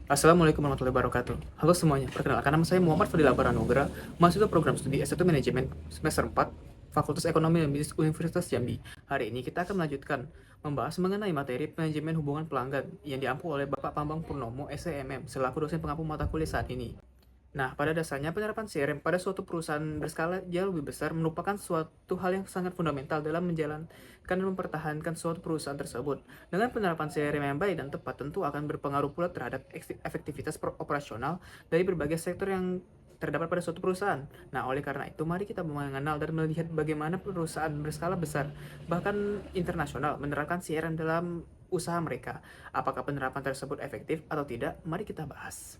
Assalamualaikum warahmatullahi wabarakatuh. Halo semuanya, perkenalkan nama saya Muhammad Fadil Akbar Anugrah, mahasiswa program studi S1 Manajemen semester 4, Fakultas Ekonomi dan Bisnis Universitas Jambi. Hari ini kita akan melanjutkan membahas mengenai materi manajemen hubungan pelanggan yang diampu oleh Bapak Pambang Purnomo, SCMM, selaku dosen pengampu mata kuliah saat ini. Nah, pada dasarnya penerapan CRM pada suatu perusahaan berskala jauh lebih besar merupakan suatu hal yang sangat fundamental dalam menjalankan dan mempertahankan suatu perusahaan tersebut. Dengan penerapan CRM yang baik dan tepat tentu akan berpengaruh pula terhadap efektivitas operasional dari berbagai sektor yang terdapat pada suatu perusahaan. Nah, oleh karena itu, mari kita mengenal dan melihat bagaimana perusahaan berskala besar, bahkan internasional, menerapkan CRM dalam usaha mereka. Apakah penerapan tersebut efektif atau tidak? Mari kita bahas.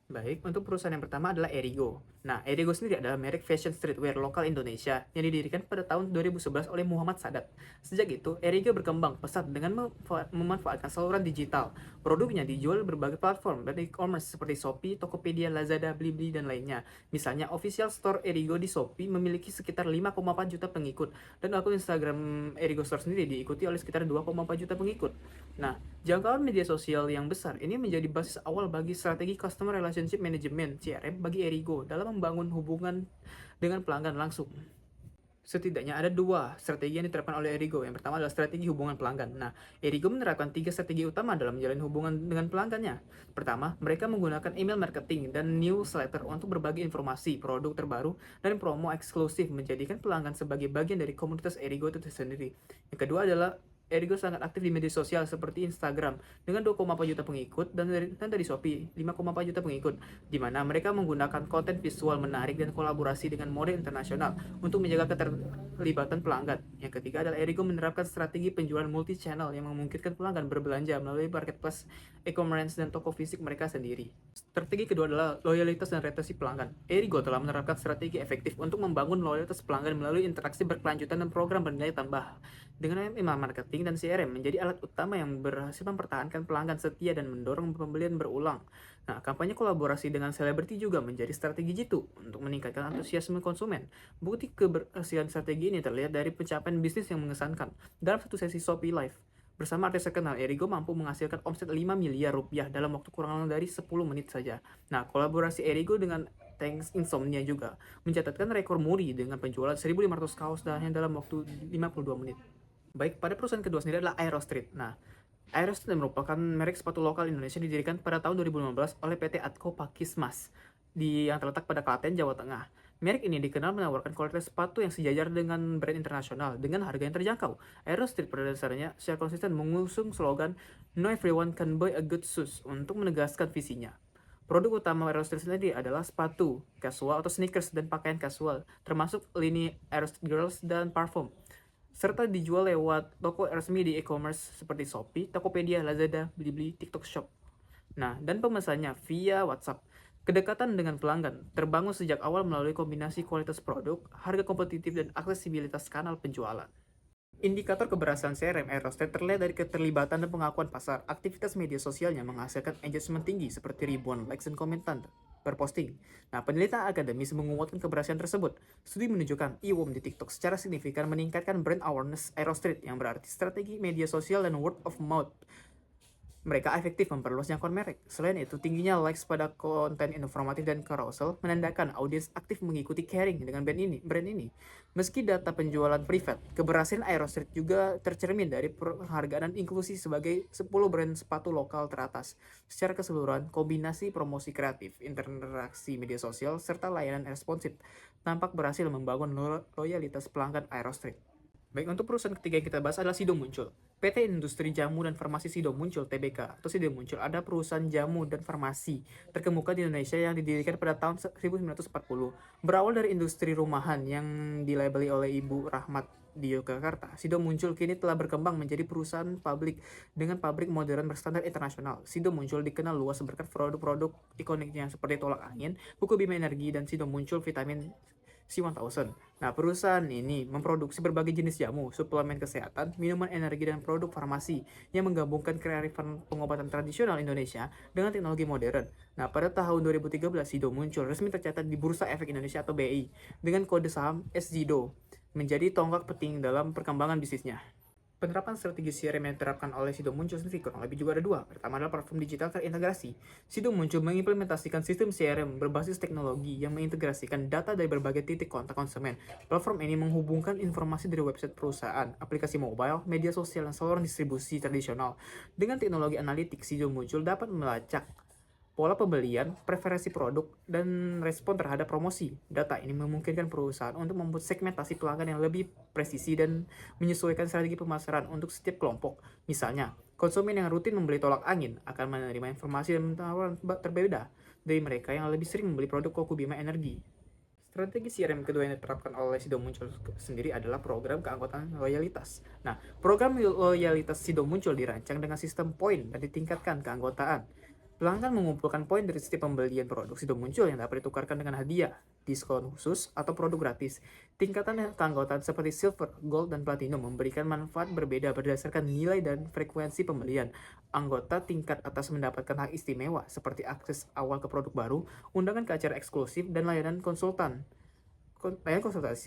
Baik, untuk perusahaan yang pertama adalah Erigo. Nah, Erigo sendiri adalah merek fashion streetwear lokal Indonesia yang didirikan pada tahun 2011 oleh Muhammad Sadat. Sejak itu, Erigo berkembang pesat dengan memanfaatkan saluran digital. Produknya dijual berbagai platform dan e-commerce seperti Shopee, Tokopedia, Lazada, Blibli, dan lainnya. Misalnya, official store Erigo di Shopee memiliki sekitar 5,4 juta pengikut, dan akun Instagram Erigo Store sendiri diikuti oleh sekitar 2,4 juta pengikut. Nah, jangkauan media sosial yang besar ini menjadi basis awal bagi strategi Customer Relationship Management (CRM) bagi Erigo dalam membangun hubungan dengan pelanggan langsung. Setidaknya ada dua strategi yang diterapkan oleh Erigo. Yang pertama adalah strategi hubungan pelanggan. Nah, Erigo menerapkan tiga strategi utama dalam menjalin hubungan dengan pelanggannya. Pertama, mereka menggunakan email marketing dan newsletter untuk berbagi informasi, produk terbaru, dan promo eksklusif menjadikan pelanggan sebagai bagian dari komunitas Erigo itu sendiri. Yang kedua adalah Erigo sangat aktif di media sosial seperti Instagram dengan 2,4 juta pengikut dan dari Shopee 5,4 juta pengikut, di mana mereka menggunakan konten visual menarik dan kolaborasi dengan model internasional untuk menjaga keterlibatan pelanggan. Yang ketiga adalah Erigo menerapkan strategi penjualan multi-channel yang memungkinkan pelanggan berbelanja melalui marketplace, e-commerce, dan toko fisik mereka sendiri. Strategi kedua adalah loyalitas dan retensi pelanggan. Erigo telah menerapkan strategi efektif untuk membangun loyalitas pelanggan melalui interaksi berkelanjutan dan program bernilai tambah. Dengan email marketing dan CRM menjadi alat utama yang berhasil mempertahankan pelanggan setia dan mendorong pembelian berulang. Nah, kampanye kolaborasi dengan selebriti juga menjadi strategi jitu untuk meningkatkan antusiasme konsumen. Bukti keberhasilan strategi ini terlihat dari pencapaian bisnis yang mengesankan. Dalam satu sesi Shopee Live, bersama artis terkenal, Erigo mampu menghasilkan omset 5 miliar rupiah dalam waktu kurang dari 10 menit saja. Nah, kolaborasi Erigo dengan Thanks Insomnia juga mencatatkan rekor muri dengan penjualan 1.500 kaos hanya dalam waktu 52 menit. Baik, pada perusahaan kedua sendiri adalah Aerostreet. Nah, Aerostreet merupakan merek sepatu lokal Indonesia yang didirikan pada tahun 2015 oleh PT Atko Pakismas yang terletak pada Klaten, Jawa Tengah. Merek ini dikenal menawarkan kualitas sepatu yang sejajar dengan brand internasional dengan harga yang terjangkau. Aerostreet pada dasarnya secara konsisten mengusung slogan "No everyone can buy a good shoes" untuk menegaskan visinya. Produk utama Aerostreet sendiri adalah sepatu casual atau sneakers dan pakaian casual, termasuk lini Aerostreet Girls dan parfum, serta dijual lewat toko resmi di e-commerce seperti Shopee, Tokopedia, Lazada, Blibli, TikTok Shop. Nah, dan pemesannya via WhatsApp. Kedekatan dengan pelanggan terbangun sejak awal melalui kombinasi kualitas produk, harga kompetitif, dan aksesibilitas kanal penjualan. Indikator keberhasilan CRM Aerostat terlihat dari keterlibatan dan pengakuan pasar. Aktivitas media sosialnya menghasilkan engagement tinggi seperti ribuan likes dan komentar per posting. Nah, penelitian akademis menguatkan keberhasilan tersebut. Studi menunjukkan e-worm di TikTok secara signifikan meningkatkan brand awareness Aerostreet yang berarti strategi media sosial dan word of mouth mereka efektif memperluas jangkauan merek. Selain itu, tingginya likes pada konten informatif dan carousel menandakan audiens aktif mengikuti caring dengan brand ini. Meski data penjualan privat, keberhasilan Aerostreet juga tercermin dari penghargaan dan inklusi sebagai 10 brand sepatu lokal teratas. Secara keseluruhan, kombinasi promosi kreatif, interaksi media sosial, serta layanan responsif tampak berhasil membangun loyalitas pelanggan Aerostreet. Baik, untuk perusahaan ketiga yang kita bahas adalah Sido Muncul. PT Industri Jamu dan Farmasi Sido Muncul (TBK) atau Sido Muncul ada perusahaan jamu dan farmasi terkemuka di Indonesia yang didirikan pada tahun 1940. Berawal dari industri rumahan yang dilabeli oleh Ibu Rahmat di Yogyakarta, Sido Muncul kini telah berkembang menjadi perusahaan pabrik dengan pabrik modern berstandar internasional. Sido Muncul dikenal luas berkat produk-produk ikoniknya seperti tolak angin, buku Bima Energi, dan Sido Muncul vitamin C1000. Nah, perusahaan ini memproduksi berbagai jenis jamu, suplemen kesehatan, minuman energi, dan produk farmasi yang menggabungkan kearifan pengobatan tradisional Indonesia dengan teknologi modern. Nah, pada tahun 2013, Sido Muncul resmi tercatat di Bursa Efek Indonesia atau BI dengan kode saham SJIDO, menjadi tonggak penting dalam perkembangan bisnisnya. Penerapan strategi CRM yang diterapkan oleh Sido muncul sendiri kurang lebih juga ada dua. Pertama adalah platform digital terintegrasi. Sido muncul mengimplementasikan sistem CRM berbasis teknologi yang mengintegrasikan data dari berbagai titik kontak konsumen. Platform ini menghubungkan informasi dari website perusahaan, aplikasi mobile, media sosial, dan saluran distribusi tradisional. Dengan teknologi analitik, Sido muncul dapat melacak pola pembelian, preferensi produk, dan respon terhadap promosi. Data ini memungkinkan perusahaan untuk membuat segmentasi pelanggan yang lebih presisi dan menyesuaikan strategi pemasaran untuk setiap kelompok. Misalnya, konsumen yang rutin membeli tolak angin akan menerima informasi dan tawaran berbeda dari mereka yang lebih sering membeli produk Koku Bima Energi. Strategi CRM kedua yang diterapkan oleh Sido Muncul sendiri adalah program keanggotaan loyalitas. Nah, program loyalitas Sido Muncul dirancang dengan sistem poin dan ditingkatkan keanggotaan. Pelanggan mengumpulkan poin dari setiap pembelian produk Sido Muncul yang dapat ditukarkan dengan hadiah, diskon khusus, atau produk gratis. Tingkatan keanggotaan seperti Silver, Gold, dan Platinum memberikan manfaat berbeda berdasarkan nilai dan frekuensi pembelian. Anggota tingkat atas mendapatkan hak istimewa seperti akses awal ke produk baru, undangan ke acara eksklusif, dan layanan konsultasi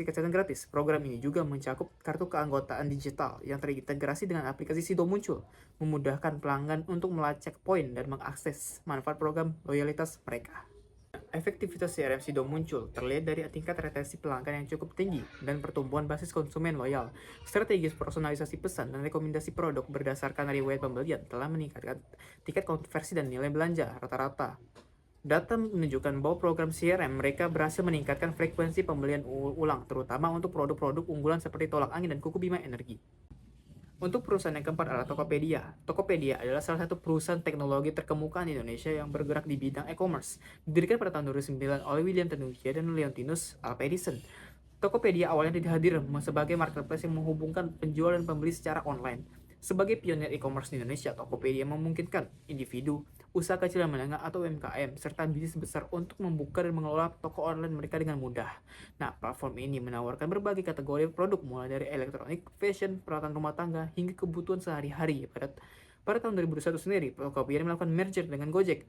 kesehatan gratis. Program ini juga mencakup kartu keanggotaan digital yang terintegrasi dengan aplikasi Sido Muncul, memudahkan pelanggan untuk melacak poin dan mengakses manfaat program loyalitas mereka. Efektivitas CRM Sido muncul terlihat dari tingkat retensi pelanggan yang cukup tinggi dan pertumbuhan basis konsumen loyal. Strategi personalisasi pesan dan rekomendasi produk berdasarkan riwayat pembelian telah meningkatkan tingkat konversi dan nilai belanja rata-rata. Data menunjukkan bahwa program CRM mereka berhasil meningkatkan frekuensi pembelian ulang, terutama untuk produk-produk unggulan seperti tolak angin dan Kuku Bima Energi. Untuk perusahaan yang keempat adalah Tokopedia. Tokopedia adalah salah satu perusahaan teknologi terkemuka di Indonesia yang bergerak di bidang e-commerce. Didirikan pada tahun 2009 oleh William Tanukia dan Leontinus Alva Edison. Tokopedia awalnya hadir sebagai marketplace yang menghubungkan penjual dan pembeli secara online. Sebagai pionir e-commerce di Indonesia, Tokopedia memungkinkan individu, usaha kecil dan menengah atau UMKM, serta bisnis besar untuk membuka dan mengelola toko online mereka dengan mudah. Nah, platform ini menawarkan berbagai kategori produk mulai dari elektronik, fashion, peralatan rumah tangga, hingga kebutuhan sehari-hari. Pada tahun 2021 sendiri, Tokopedia melakukan merger dengan Gojek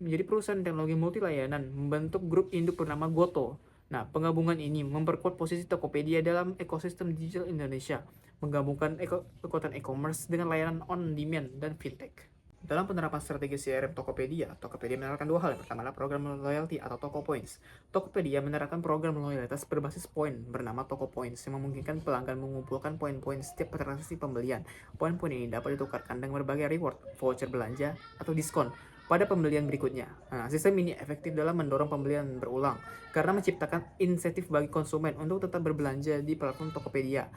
menjadi perusahaan teknologi multi layanan, membentuk grup induk bernama Goto. Nah, penggabungan ini memperkuat posisi Tokopedia dalam ekosistem digital Indonesia, menggabungkan kekuatan e-commerce dengan layanan on-demand dan fintech. Dalam penerapan strategi CRM Tokopedia, Tokopedia menerapkan dua hal. Yang pertama adalah program loyalty atau Toko Points. Tokopedia menerapkan program loyalitas berbasis poin bernama Toko Points yang memungkinkan pelanggan mengumpulkan poin-poin setiap transaksi pembelian. Poin-poin ini dapat ditukarkan dengan berbagai reward, voucher belanja, atau diskon pada pembelian berikutnya. Nah, sistem ini efektif dalam mendorong pembelian berulang karena menciptakan insentif bagi konsumen untuk tetap berbelanja di platform Tokopedia.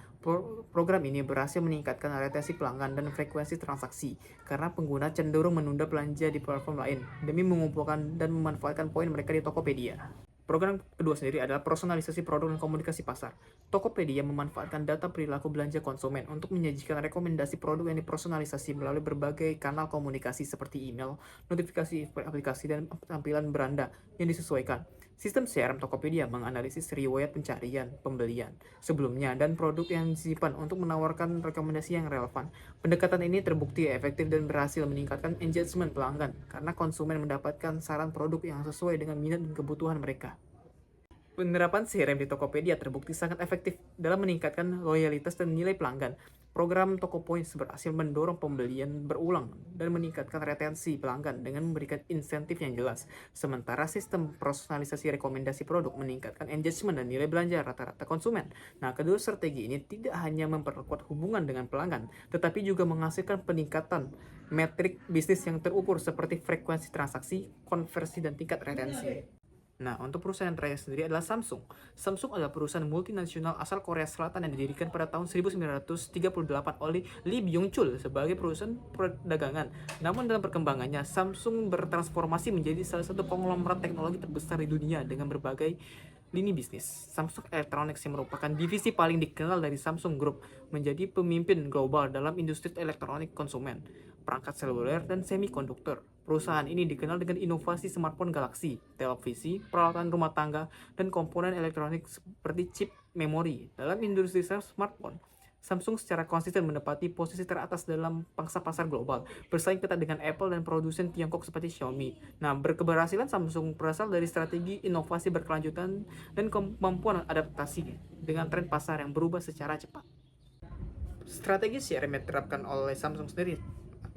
Program ini berhasil meningkatkan retensi pelanggan dan frekuensi transaksi karena pengguna cenderung menunda belanja di platform lain demi mengumpulkan dan memanfaatkan poin mereka di Tokopedia. Program kedua sendiri adalah personalisasi produk dan komunikasi pasar. Tokopedia memanfaatkan data perilaku belanja konsumen untuk menyajikan rekomendasi produk yang dipersonalisasi melalui berbagai kanal komunikasi seperti email, notifikasi aplikasi, dan tampilan beranda yang disesuaikan. Sistem CRM Tokopedia menganalisis riwayat pencarian, pembelian sebelumnya, dan produk yang disimpan untuk menawarkan rekomendasi yang relevan. Pendekatan ini terbukti efektif dan berhasil meningkatkan engagement pelanggan karena konsumen mendapatkan saran produk yang sesuai dengan minat dan kebutuhan mereka. Penerapan CRM di Tokopedia terbukti sangat efektif dalam meningkatkan loyalitas dan nilai pelanggan. Program Toko Points berhasil mendorong pembelian berulang dan meningkatkan retensi pelanggan dengan memberikan insentif yang jelas. Sementara sistem personalisasi rekomendasi produk meningkatkan engagement dan nilai belanja rata-rata konsumen. Nah, kedua strategi ini tidak hanya memperkuat hubungan dengan pelanggan, tetapi juga menghasilkan peningkatan metrik bisnis yang terukur seperti frekuensi transaksi, konversi, dan tingkat retensi. Nah, untuk perusahaan yang terakhir sendiri adalah Samsung. Samsung adalah perusahaan multinasional asal Korea Selatan yang didirikan pada tahun 1938 oleh Lee Byung-chul sebagai perusahaan perdagangan. Namun dalam perkembangannya, Samsung bertransformasi menjadi salah satu konglomerat teknologi terbesar di dunia dengan berbagai lini bisnis. Samsung Electronics yang merupakan divisi paling dikenal dari Samsung Group menjadi pemimpin global dalam industri elektronik konsumen, perangkat seluler, dan semikonduktor. Perusahaan ini dikenal dengan inovasi smartphone Galaxy, televisi, peralatan rumah tangga, dan komponen elektronik seperti chip memori. Dalam industri smartphone, Samsung secara konsisten menempati posisi teratas dalam pangsa pasar global, bersaing ketat dengan Apple dan produsen Tiongkok seperti Xiaomi. Nah, keberhasilan Samsung berasal dari strategi inovasi berkelanjutan dan kemampuan adaptasi dengan tren pasar yang berubah secara cepat. Strategi CRM yang diterapkan oleh Samsung sendiri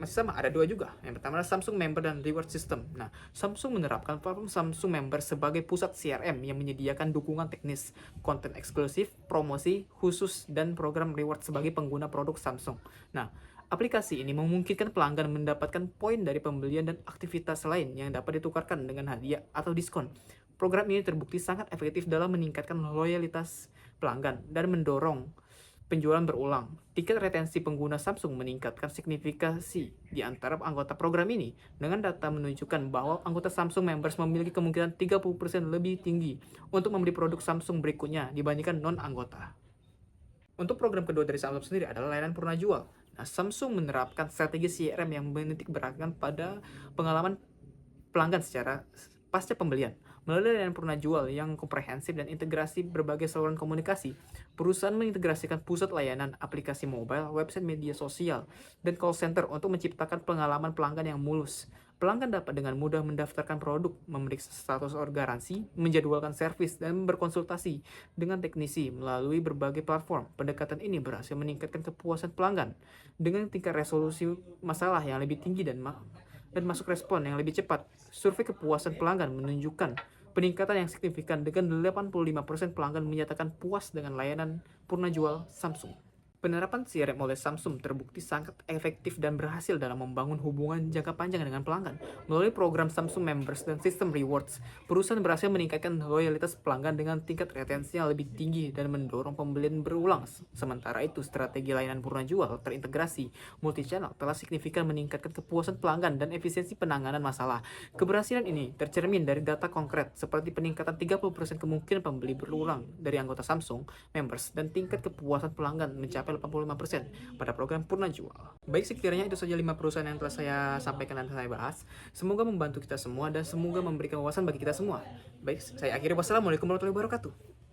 masih sama, ada dua juga. Yang pertama adalah Samsung Member dan Reward System. Nah, Samsung menerapkan platform Samsung Member sebagai pusat CRM yang menyediakan dukungan teknis, konten eksklusif, promosi khusus, dan program reward sebagai pengguna produk Samsung. Nah, aplikasi ini memungkinkan pelanggan mendapatkan poin dari pembelian dan aktivitas lain yang dapat ditukarkan dengan hadiah atau diskon. Program ini terbukti sangat efektif dalam meningkatkan loyalitas pelanggan dan mendorong penjualan berulang. Tingkat retensi pengguna Samsung meningkatkan signifikasi di antara anggota program ini, dengan data menunjukkan bahwa anggota Samsung Members memiliki kemungkinan 30% lebih tinggi untuk membeli produk Samsung berikutnya dibandingkan non-anggota. Untuk program kedua dari Samsung sendiri adalah layanan purna jual. Nah, Samsung menerapkan strategi CRM yang menitik beratkan pada pengalaman pelanggan secara pasca pembelian. Melalui layanan purna jual yang komprehensif dan integrasi berbagai saluran komunikasi, perusahaan mengintegrasikan pusat layanan, aplikasi mobile, website media sosial, dan call center untuk menciptakan pengalaman pelanggan yang mulus. Pelanggan dapat dengan mudah mendaftarkan produk, memeriksa status garansi, menjadwalkan servis, dan berkonsultasi dengan teknisi melalui berbagai platform. Pendekatan ini berhasil meningkatkan kepuasan pelanggan dengan tingkat resolusi masalah yang lebih tinggi dan masuk respon yang lebih cepat. Survei kepuasan pelanggan menunjukkan peningkatan yang signifikan dengan 85% pelanggan menyatakan puas dengan layanan purna jual Samsung. Penerapan CRM oleh Samsung terbukti sangat efektif dan berhasil dalam membangun hubungan jangka panjang dengan pelanggan. Melalui program Samsung Members dan sistem rewards, perusahaan berhasil meningkatkan loyalitas pelanggan dengan tingkat retensi yang lebih tinggi dan mendorong pembelian berulang. Sementara itu, strategi layanan purna jual terintegrasi multi-channel telah signifikan meningkatkan kepuasan pelanggan dan efisiensi penanganan masalah. Keberhasilan ini tercermin dari data konkret seperti peningkatan 30% kemungkinan pembeli berulang dari anggota Samsung Members dan tingkat kepuasan pelanggan mencapai 85% pada program purna jual. Baik, sekiranya itu saja 5 perusahaan yang telah saya sampaikan dan saya bahas. Semoga membantu kita semua dan semoga memberikan wawasan bagi kita semua. Baik, saya akhiri. Wassalamualaikum warahmatullahi wabarakatuh.